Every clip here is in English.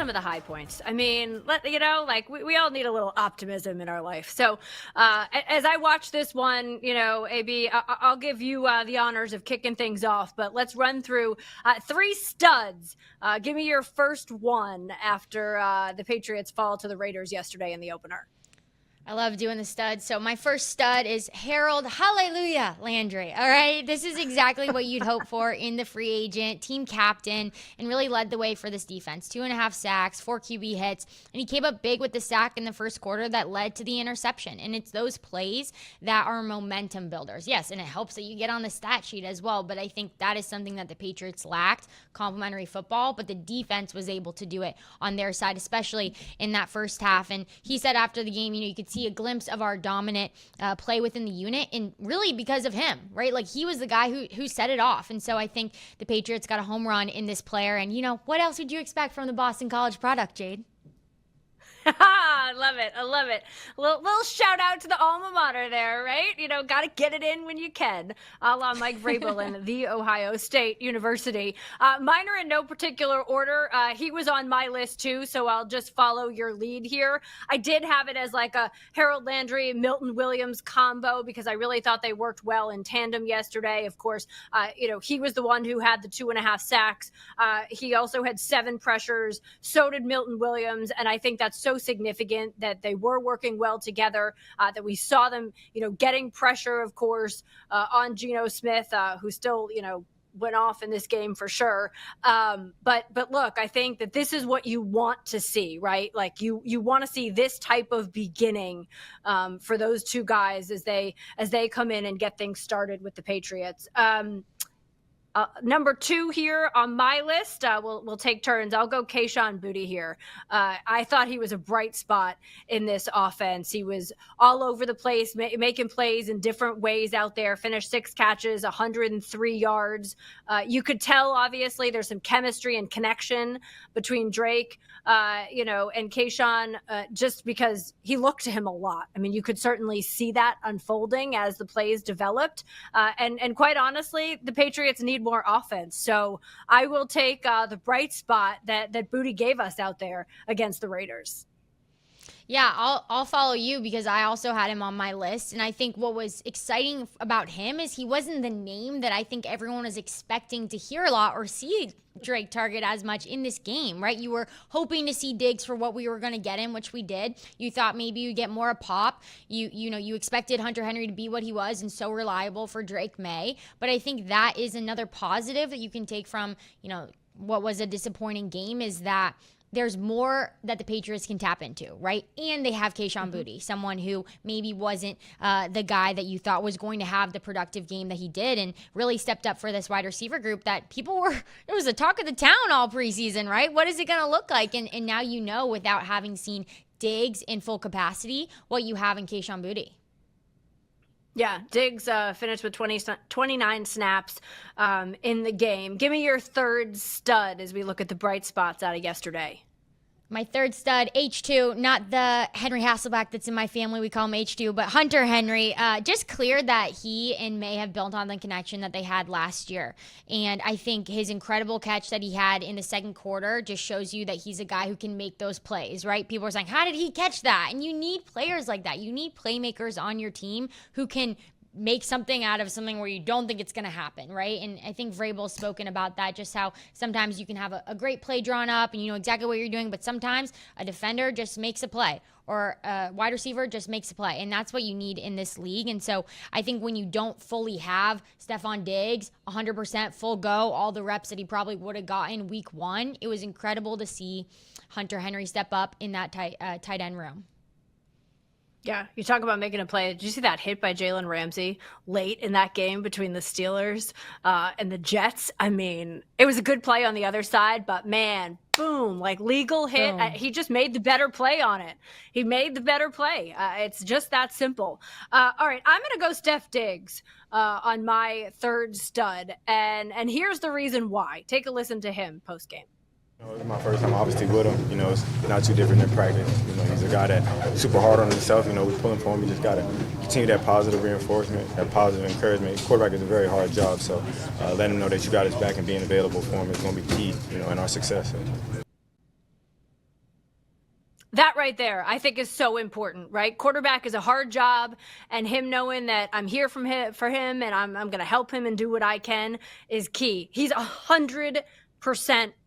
some of the high points. I mean, we all need a little optimism in our life. So as I watch this one, AB, I'll give you the honors of kicking things off, but let's run through three studs. Give me your first one after the Patriots fall to the Raiders yesterday in the opener. I love doing the studs. So my first stud is Harold Hallelujah Landry. All right. This is exactly what you'd hope for in the free agent, team captain, and really led the way for this defense. 2.5 sacks, 4 QB hits, and he came up big with the sack in the first quarter that led to the interception. And it's those plays that are momentum builders. Yes, and it helps that you get on the stat sheet as well, but I think that is something that the Patriots lacked, complementary football, but the defense was able to do it on their side, especially in that first half. And he said after the game, you could see a glimpse of our dominant play within the unit, and really because of him, right? Like, he was the guy who set it off. And so I think the Patriots got a home run in this player. And what else would you expect from the Boston College product, Jade? I love it. I love it. Little shout out to the alma mater there, right? Got to get it in when you can. A la Mike Vrabel in The Ohio State University. Mine are in no particular order. He was on my list too, so I'll just follow your lead here. I did have it as like a Harold Landry, Milton Williams combo because I really thought they worked well in tandem yesterday. Of course, he was the one who had the 2.5 sacks. He also had 7 pressures. So did Milton Williams, and I think that's so significant that they were working well together, that we saw them, getting pressure, of course, on Geno Smith, who still, went off in this game for sure. But look, I think that this is what you want to see, right? Like you want to see this type of beginning for those two guys as they come in and get things started with the Patriots. Number 2 here on my list, we'll take turns. I'll go Kayshon Boutte here. I thought he was a bright spot in this offense. He was all over the place, making plays in different ways out there. Finished 6 catches, 103 yards. You could tell, obviously, there's some chemistry and connection between Drake, and Kayshon, just because he looked to him a lot. I mean, you could certainly see that unfolding as the plays developed. And quite honestly, the Patriots need more offense. So I will take the bright spot that Boutte gave us out there against the Raiders. Yeah, I'll follow you because I also had him on my list. And I think what was exciting about him is he wasn't the name that I think everyone was expecting to hear a lot or see Drake target as much in this game, right? You were hoping to see Diggs for what we were going to get him, which we did. You thought maybe you'd get more a pop. You expected Hunter Henry to be what he was and so reliable for Drake Maye. But I think that is another positive that you can take from, what was a disappointing game is that there's more that the Patriots can tap into, right? And they have Kayshon Boutte, someone who maybe wasn't the guy that you thought was going to have the productive game that he did and really stepped up for this wide receiver group that it was the talk of the town all preseason, right? What is it going to look like? And now without having seen Diggs in full capacity, what you have in Kayshon Boutte. Yeah, Diggs finished with 29 snaps in the game. Give me your third stud as we look at the bright spots out of yesterday. My third stud, H2, not the Henry Hasselbeck that's in my family. We call him H2, but Hunter Henry. Just clear that he and Maye have built on the connection that they had last year. And I think his incredible catch that he had in the second quarter just shows you that he's a guy who can make those plays, right? People are saying, how did he catch that? And you need players like that. You need playmakers on your team who can make something out of something where you don't think it's going to happen, right? And I think Vrabel's spoken about that, just how sometimes you can have a great play drawn up and you know exactly what you're doing, but sometimes a defender just makes a play or a wide receiver just makes a play, and that's what you need in this league. And so I think when you don't fully have Stephon Diggs 100% full go, all the reps that he probably would have gotten week 1, it was incredible to see Hunter Henry step up in that tight end room. Yeah, you talk about making a play. Did you see that hit by Jalen Ramsey late in that game between the Steelers and the Jets? I mean, it was a good play on the other side, but man, boom, like legal hit. He just made the better play on it. He made the better play. It's just that simple. All right, I'm going to go Steph Diggs on my third stud, and here's the reason why. Take a listen to him post-game. It's my first time obviously with him. It's not too different than practice. He's a guy that's super hard on himself. We're pulling for him. You just got to continue that positive reinforcement, that positive encouragement. Quarterback is a very hard job, so letting him know that you got his back and being available for him is going to be key, in our success. That right there, I think, is so important, right? Quarterback is a hard job, and him knowing that I'm here for him and I'm going to help him and do what I can is key. He's 100%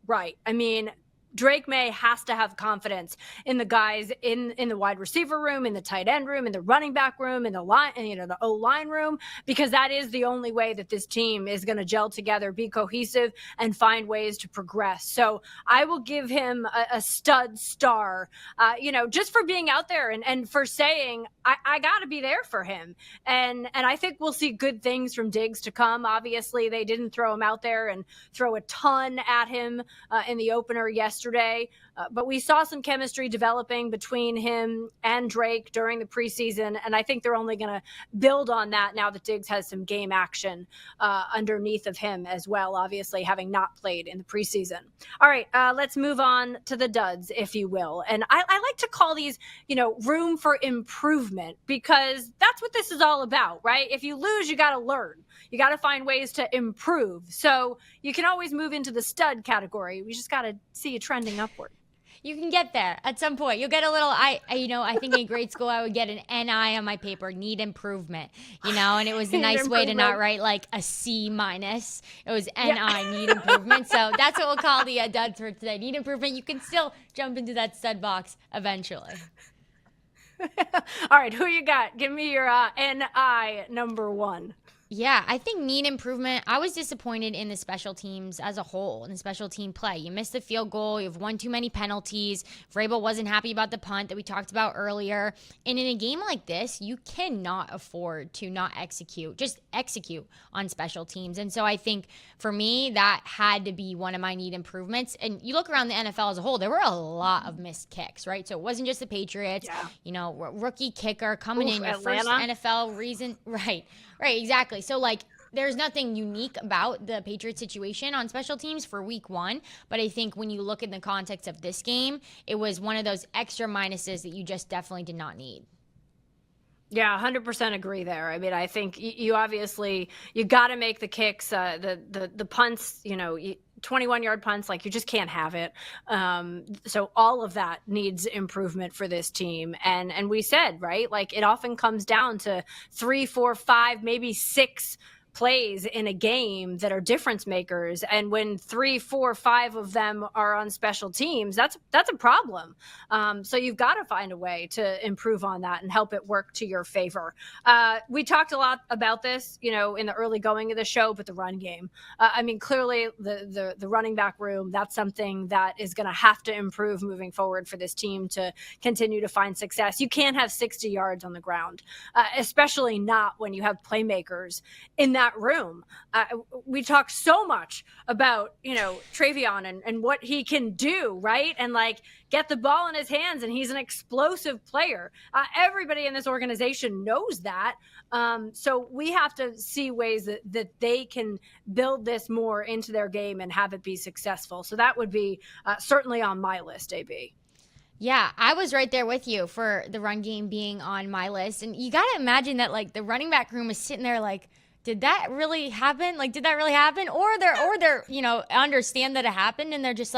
right. I mean, Drake Maye has to have confidence in the guys in the wide receiver room, in the tight end room, in the running back room, in the line, the O-line room, because that is the only way that this team is going to gel together, be cohesive, and find ways to progress. So I will give him a stud star, just for being out there and for saying, I got to be there for him. And I think we'll see good things from Diggs to come. Obviously, they didn't throw him out there and throw a ton at him in the opener yesterday. But we saw some chemistry developing between him and Drake during the preseason, and I think they're only going to build on that now that Diggs has some game action underneath of him as well, obviously having not played in the preseason. All right, let's move on to the duds, if you will. And I like to call these, room for improvement, because that's what this is all about, right? If you lose, you got to learn. You got to find ways to improve. So you can always move into the stud category. We just got to see you trending upward. You can get there at some point. You'll get a little, I think in grade school I would get an NI on my paper, need improvement, and it was a nice way to not write like a C minus. It was NI, need improvement. So that's what we'll call the duds for today. Need improvement. You can still jump into that stud box eventually. All right, who you got? Give me your NI number one. Yeah, I think need improvement. I was disappointed in the special teams as a whole, in the special team play. You missed the field goal. You've won too many penalties. Vrabel wasn't happy about the punt that we talked about earlier. And in a game like this, you cannot afford to not execute. Just execute on special teams. And so I think for me, that had to be one of my need improvements. And you look around the NFL as a whole, there were a lot of missed kicks, right? So it wasn't just the Patriots. Yeah. Rookie kicker coming in, your Atlanta. first NFL reason. Right, exactly. So, there's nothing unique about the Patriots situation on special teams for week one. But I think when you look in the context of this game, it was one of those extra minuses that you just definitely did not need. Yeah, 100% agree there. I mean, I think you obviously, you got to make the kicks, the punts, 21-yard punts, you just can't have it. So all of that needs improvement for this team. And we said, right, it often comes down to 3, 4, 5, maybe 6 plays in a game that are difference makers, and when 3, 4, 5 of them are on special teams, that's a problem. So you've got to find a way to improve on that and help it work to your favor. We talked a lot about this, in the early going of the show, but the run game. Clearly the running back room, that's something that is going to have to improve moving forward for this team to continue to find success. You can't have 60 yards on the ground, especially not when you have playmakers in that room. We talk so much about, Travion and what he can do, right? And get the ball in his hands, and he's an explosive player. Everybody in this organization knows that. So we have to see ways that they can build this more into their game and have it be successful. So that would be certainly on my list, AB. Yeah, I was right there with you for the run game being on my list. And you got to imagine that the running back room is sitting there did that really happen? Did that really happen? Or they're understand that it happened, and they're just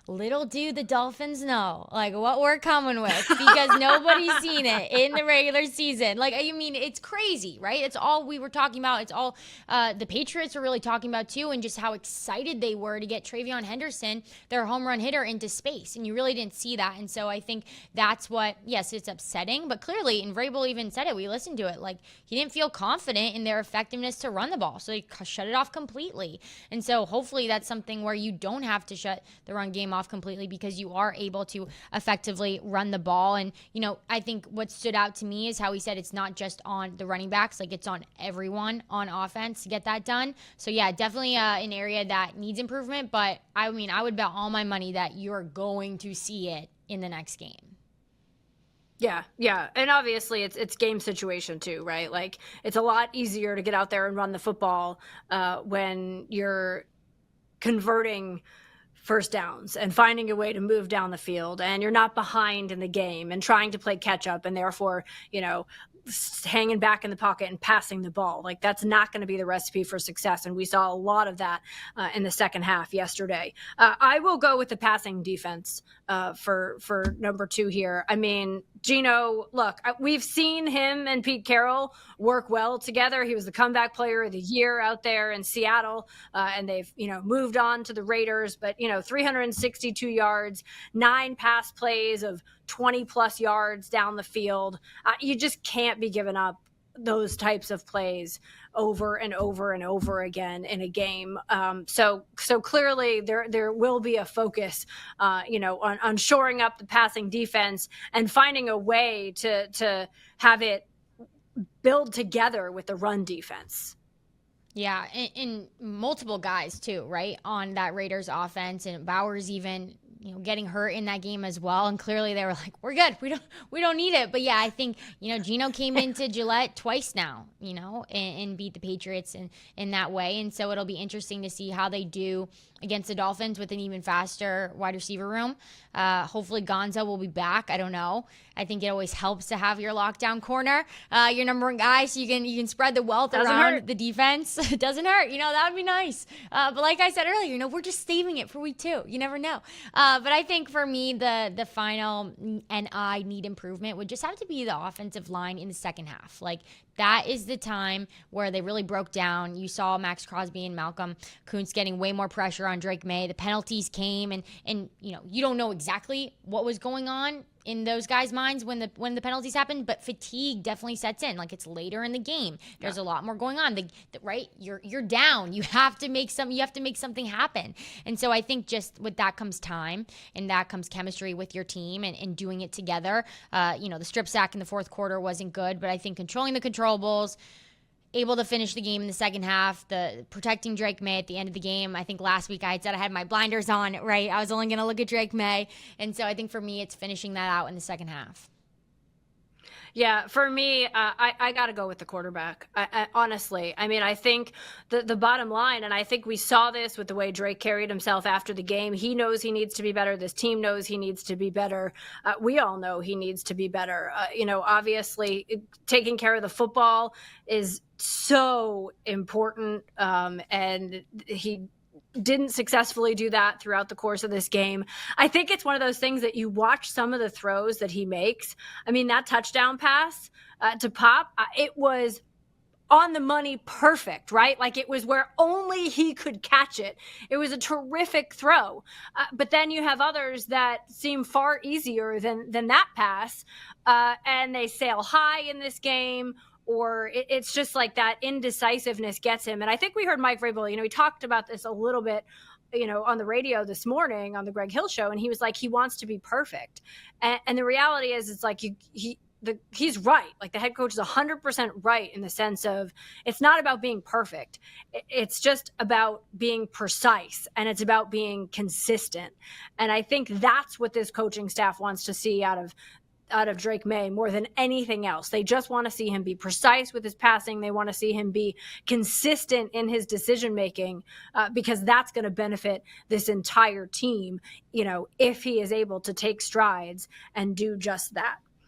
little do the Dolphins know, what we're coming with, because nobody's seen it in the regular season. It's crazy, right? It's all we were talking about. It's all the Patriots were really talking about too, and just how excited they were to get Travion Henderson, their home run hitter, into space. And you really didn't see that. And so I think that's what, yes, it's upsetting, but clearly, and Vrabel even said it, we listened to it, he didn't feel confident in their effectiveness to run the ball. So they shut it off completely. And so hopefully that's something where you don't have to shut the run game off completely, because you are able to effectively run the ball. And, I think what stood out to me is how he said it's not just on the running backs, it's on everyone on offense to get that done. So yeah, definitely an area that needs improvement, but I would bet all my money that you're going to see it in the next game. Yeah. And obviously it's game situation too, right? It's a lot easier to get out there and run the football when you're converting first downs and finding a way to move down the field, and you're not behind in the game and trying to play catch up, and therefore, hanging back in the pocket and passing the ball. Like, that's not going to be the recipe for success. And we saw a lot of that in the second half yesterday. I will go with the passing defense for number 2 here. I mean, Geno, look, we've seen him and Pete Carroll work well together. He was the comeback player of the year out there in Seattle, and they've, moved on to the Raiders. But, 362 yards, 9 pass plays of 20 plus yards down the field. You just can't be giving up those types of plays over and over and over again in a game. So clearly there will be a focus, on shoring up the passing defense and finding a way to have it build together with the run defense. Yeah, and multiple guys too, right, on that Raiders offense, and Bowers even, getting hurt in that game as well. And clearly they were like, we're good. We don't need it. But yeah, I think, Geno came into Gillette twice now, and beat the Patriots in that way. And so it'll be interesting to see how they do against the Dolphins with an even faster wide receiver room. Hopefully Gonzo will be back. I don't know. I think it always helps to have your lockdown corner, your number 1 guy, so you can spread the wealth around the defense. It doesn't hurt. That would be nice. But like I said earlier, we're just saving it for week 2. You never know. But I think for me, the final I need improvement would just have to be the offensive line in the second half. Like, that is the time where they really broke down. You saw Max Crosby and Malcolm Kuntz getting way more pressure on Drake Maye. The penalties came, and you don't know exactly what was going on in those guys' minds when the penalties happened, but fatigue definitely sets in. Like, it's later in the game. There's a lot more going on. Right? You're down. You have to make something happen. And so I think just with that comes time, and that comes chemistry with your team and doing it together. The strip sack in the fourth quarter wasn't good, but I think controlling the controllables, able to finish the game in the second half, the protecting Drake Maye at the end of the game. I think last week I had said I had my blinders on, right? I was only going to look at Drake Maye. And so I think for me, it's finishing that out in the second half. Yeah, for me, I got to go with the quarterback. Honestly, I mean, I think the bottom line, and I think we saw this with the way Drake carried himself after the game. He knows he needs to be better. This team knows he needs to be better. We all know he needs to be better. Obviously, taking care of the football is so important, and he didn't successfully do that throughout the course of this game. I think it's one of those things that you watch some of the throws that he makes. I mean, that touchdown pass to Pop, it was on the money, perfect, right? Like, it was where only he could catch it. It was a terrific throw. But then you have others that seem far easier than that pass, and they sail high in this game, or it's just like that indecisiveness gets him. And I think we heard Mike Vrabel, he talked about this a little bit, on the radio this morning on the Greg Hill show, and he was like, he wants to be perfect. And the reality is, it's like he's right. Like, the head coach is 100% right in the sense of it's not about being perfect. It's just about being precise, and it's about being consistent. And I think that's what this coaching staff wants to see out of Drake Maye more than anything else. They just want to see him be precise with his passing. They want to see him be consistent in his decision making, because that's going to benefit this entire team, if he is able to take strides and do just that.